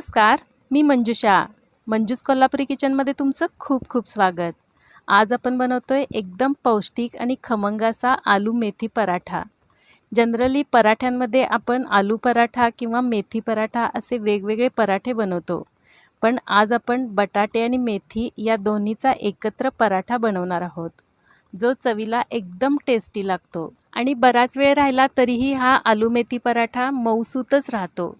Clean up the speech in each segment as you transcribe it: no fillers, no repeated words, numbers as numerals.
नमस्कार, मी मंजुषा. मंजूस कोल्हापुरी किचनमध्ये तुमचं खूप खूप स्वागत. आज आपण बनवतोय एकदम पौष्टिक आणि खमंग असा आलू मेथी पराठा. जनरली पराठ्यांमध्ये आपण आलू पराठा किंवा मेथी पराठा असे वेगवेगळे पराठे बनवतो. पण आज आपण बटाटे आणि मेथी या दोन्हीचा एकत्र पराठा बनवणार आहोत, जो चवीला एकदम टेस्टी लागतो आणि बराच वेळ राहिला तरीही हा आलू मेथी पराठा मऊसूतच राहतो.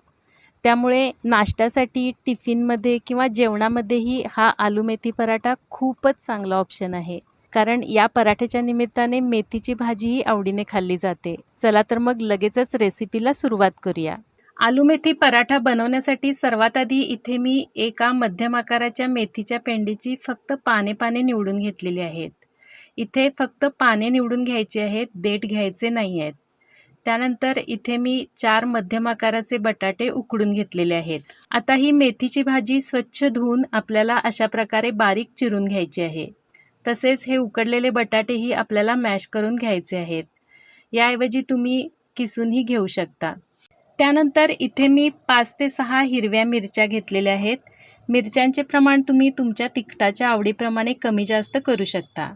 त्यामुळे नाश्त्यासाठी, टिफिनमध्ये किंवा जेवणामध्येही हा आलू मेथी पराठा खूपच चांगला ऑप्शन आहे. कारण या पराठ्याच्या निमित्ताने मेथीची भाजीही आवडीने खाल्ली जाते. चला तर मग लगेचच रेसिपीला सुरुवात करूया. आलू मेथी पराठा बनवण्यासाठी सर्वात आधी इथे मी एका मध्यम आकाराच्या मेथीच्या पेंडीची फक्त पाने निवडून घेतलेली आहेत. इथे फक्त पाने निवडून घ्यायची आहेत, देठ घ्यायचे नाही आहेत. त्यानंतर इथे मी 4 मध्यम आकाराचे बटाटे उकडून घेतलेले आहेत. आता ही मेथीची भाजी स्वच्छ धुवून आपल्याला अशा प्रकारे बारीक चिरून घ्यायची आहे. तसेच हे उकडलेले बटाटेही आपल्याला मॅश करून घ्यायचे आहेत. याऐवजी तुम्ही किसूनही घेऊ शकता. त्यानंतर इथे मी 5 ते 6 हिरव्या मिरच्या घेतलेल्या आहेत. मिरच्यांचे प्रमाण तुम्ही तुमच्या तिखटाच्या आवडीप्रमाणे कमी जास्त करू शकता.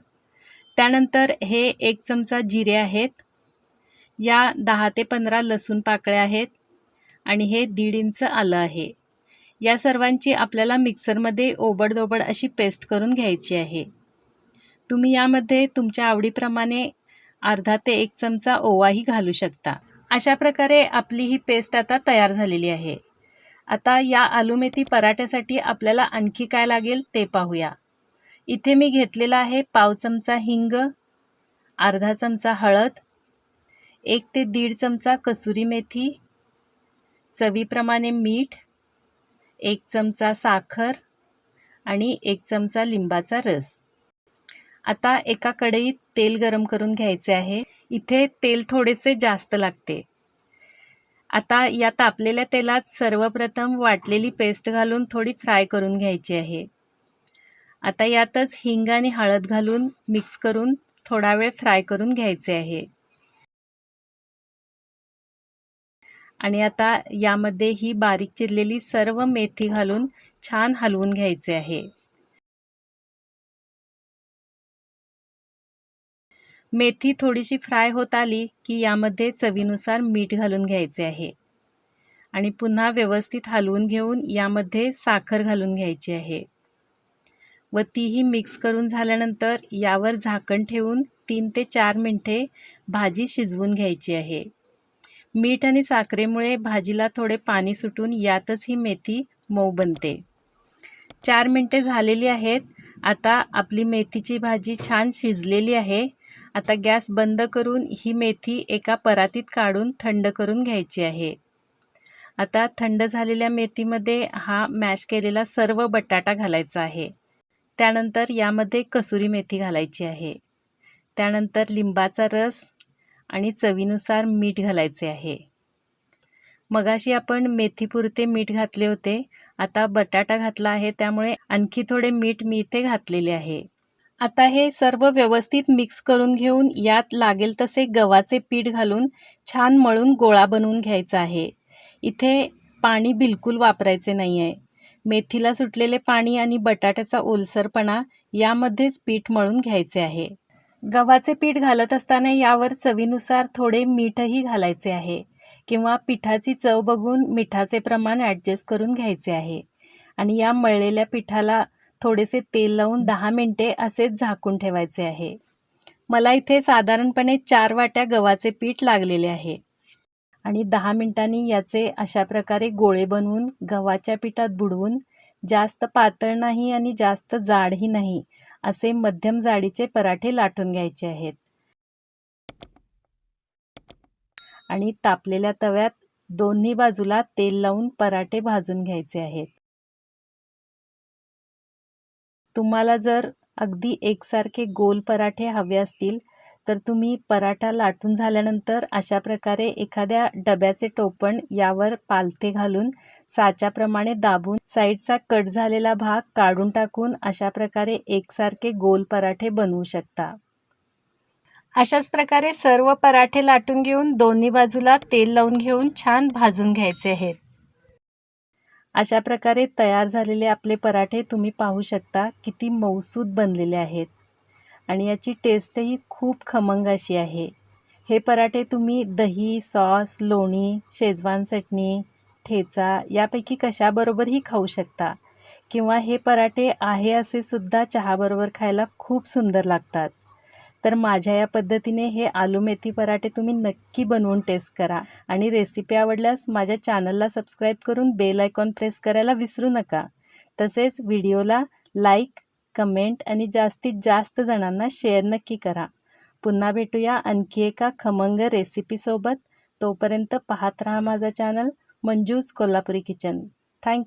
त्यानंतर हे 1 चमचा जिरे आहेत. या 10 ते 15 लसूण पाकळ्या आहेत आणि हे 1.5 इंच आलं आहे. या सर्वांची आपल्याला मिक्सरमध्ये ओबडधोबड अशी पेस्ट करून घ्यायची आहे. तुम्ही यामध्ये तुमच्या आवडीप्रमाणे अर्धा ते 1 चमचा ओवाही घालू शकता. अशा प्रकारे आपली ही पेस्ट आता तयार झालेली आहे. आता या आलू मेथी पराठ्यासाठी आपल्याला आणखी काय लागेल ते पाहूया. इथे मी घेतलेला आहे पाव चमचा हिंग, अर्धा चमचा हळद, 1 ते 1.5 चमचा कसुरी मेथी, चवीप्रमाणे मीठ, 1 चमचा साखर आणि 1 चमचा लिंबाचा रस. आता एका कढईत तेल गरम करून घ्यायचे आहे. इथे तेल थोडेसे जास्त लागते. आता या तापलेल्या तेलात सर्वप्रथम वाटलेली पेस्ट घालून थोडी फ्राय करून घ्यायची आहे. आता यातच हिंग आणि हळद घालून मिक्स करून थोडा वेळ फ्राय करून घ्यायचे आहे. आणि आता यामध्ये ही बारीक चिरलेली सर्व मेथी घालून छान हलवून घ्यायचे आहे. मेथी थोडीशी फ्राय होत आली की यामध्ये चवीनुसार मीठ घालून घ्यायचे आहे आणि पुन्हा व्यवस्थित हलवून घेऊन यामध्ये साखर घालून घ्यायची आहे व तीही मिक्स करून झाल्यानंतर यावर झाकण ठेवून 3 ते 4 मिनिटे भाजी शिजवून घ्यायची आहे. मीठ आणि साखरेमुळे भाजीला थोडे पाणी सुटून यातच ही मेथी मऊ बनते. 4 मिनिटे झालेली आहेत. आता आपली मेथीची भाजी छान शिजलेली आहे. आता गॅस बंद करून ही मेथी एका परातीत काढून थंड करून घ्यायची आहे. आता थंड झालेल्या मेथीमध्ये हा मॅश केलेला सर्व बटाटा घालायचा आहे. त्यानंतर यामध्ये कसुरी मेथी घालायची आहे. त्यानंतर लिंबाचा रस आणि चवीनुसार मीठ घालायचे आहे. मगाशी आपण मेथीपुरते मीठ घातले होते. आता बटाटा घातला आहे त्यामुळे आणखी थोडे मीठ मी इथे घातलेले आहे. आता हे सर्व व्यवस्थित मिक्स करून घेऊन यात लागेल तसे गव्हाचे पीठ घालून छान मळून गोळा बनवून घ्यायचा आहे. इथे पाणी बिलकुल वापरायचे नाही आहे. मेथीला सुटलेले पाणी आणि बटाट्याचा ओलसरपणा यामध्येच पीठ मळून घ्यायचे आहे. गव्हाचे पीठ घालत असताना यावर चवीनुसार थोडे मीठही घालायचे आहे किंवा पिठाची चव बघून मिठाचे प्रमाण ॲडजस्ट करून घ्यायचे आहे. आणि या मळलेल्या पिठाला थोडेसे तेल लावून 10 मिनिटे असेच झाकून ठेवायचे आहे. मला इथे साधारणपणे 4 वाट्या गव्हाचे पीठ लागलेले आहे. आणि 10 मिनिटांनी याचे अशा प्रकारे गोळे बनवून गव्हाच्या पिठात बुडवून जास्त पातळ नाही आणि जास्त जाडही नाही असे मध्यम जाडीचे पराठे लाटून घ्यायचे आहेत. आणि तापलेल्या तव्यात दोन्ही बाजूला तेल लावून पराठे भाजून घ्यायचे आहेत. तुम्हाला जर अगदी एकसारखे गोल पराठे हवे असतील तर तुम्ही पराठा लाटून झाल्यानंतर अशा प्रकारे एखाद्या डब्याचे टोपण यावर पालथे घालून साच्याप्रमाणे दाबून साईडचा कट झालेला भाग काढून टाकून अशा प्रकारे एकसारखे गोल पराठे बनवू शकता. अशाच प्रकारे सर्व पराठे लाटून घेऊन दोन्ही बाजूला तेल लावून घेऊन छान भाजून घ्यायचे आहेत. अशा प्रकारे तयार झालेले आपले पराठे तुम्ही पाहू शकता किती मऊसूत बनलेले आहेत आणि याची टेस्टही खूप खमंग अशी आहे। हे पराठे तुम्ही दही, सॉस, लोणी, शेजवान चटणी, ठेचा यापैकी कशाबरोबरही खाऊ शकता किंवा हे पराठे आहे असे सुद्धा चहाबरोबर खायला खूप सुंदर लागतात। तर माझ्या या पद्धतीने हे आलू मेथी पराठे तुम्ही नक्की बनवून टेस्ट करा आणि रेसिपी आवडल्यास माझ्या चॅनलला सबस्क्राईब करून बेल आयकॉन प्रेस करायला विसरू नका। तसेच व्हिडिओला लाईक, कमेंट आणि जास्तीत जास्त जणांना शेअर नक्की करा। पुन्हा भेटूया आणखी एका खमंग रेसिपीसोबत। तोपर्यंत पाहत राहा माझा channel Manju's Kolhapuri kitchen. Thank you.